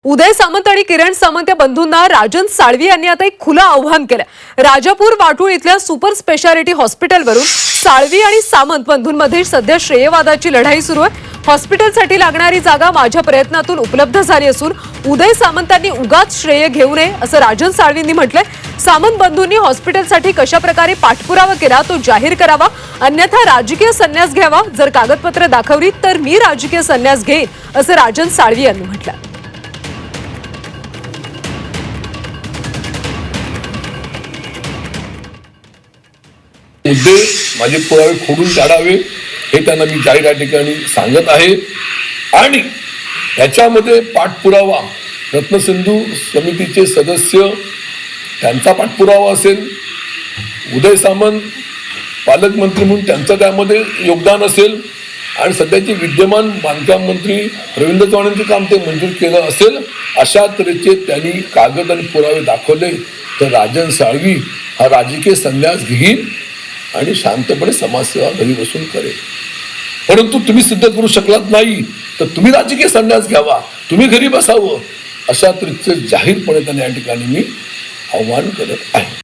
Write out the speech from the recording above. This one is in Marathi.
उदय सामंत आणि किरण सामंत या बंधूंना राजन साळवी यांनी आता एक खुलं आव्हान केलं। राजापूर वाटूळ इथल्या सुपर स्पेशालिटी हॉस्पिटलवरून साळवी आणि सामंत बंधूंमध्ये सध्या श्रेयवादाची लढाई सुरू आहे। हॉस्पिटलसाठी लागणारी जागा माझ्या प्रयत्नातून उपलब्ध झाली असून उदय सामंतांनी उगाच श्रेय घेऊ नये असं राजन साळवींनी म्हटलंय। सामंत बंधूंनी हॉस्पिटलसाठी कशा प्रकारे पाठपुरावा केला तो जाहीर करावा, अन्यथा राजकीय संन्यास घ्यावा। जर कागदपत्र दाखवली तर मी राजकीय संन्यास घेईन असं राजन साळवी यांनी म्हटलं। मुद्दे माझे पुरावे खोडून काढावे हे त्यांना मी जाहीर या ठिकाणी सांगत आहे। आणि याच्यामध्ये पाठपुरावा रत्नसिंधू समितीचे सदस्य त्यांचा पाठपुरावा असेल, उदय सामंत पालकमंत्री म्हणून त्यांचं त्यामध्ये योगदान असेल आणि सध्याचे विद्यमान बांधकाम मंत्री रवींद्र चव्हाणांचे काम ते मंजूर केलं असेल, अशा तऱ्हेचे त्यांनी कागद आणि पुरावे दाखवले तर राजन साळवी हा राजकीय संन्यास घेईल आणि शांतपणे समाजसेवा घरी बसून करेल। परंतु तुम्ही सिद्ध करू शकलात नाही तर तुम्ही राजकीय संन्यास घ्यावा, तुम्ही घरी बसावं, अशा तऱ्हेचे जाहीरपणे त्यांना या ठिकाणी मी आव्हान करत आहे।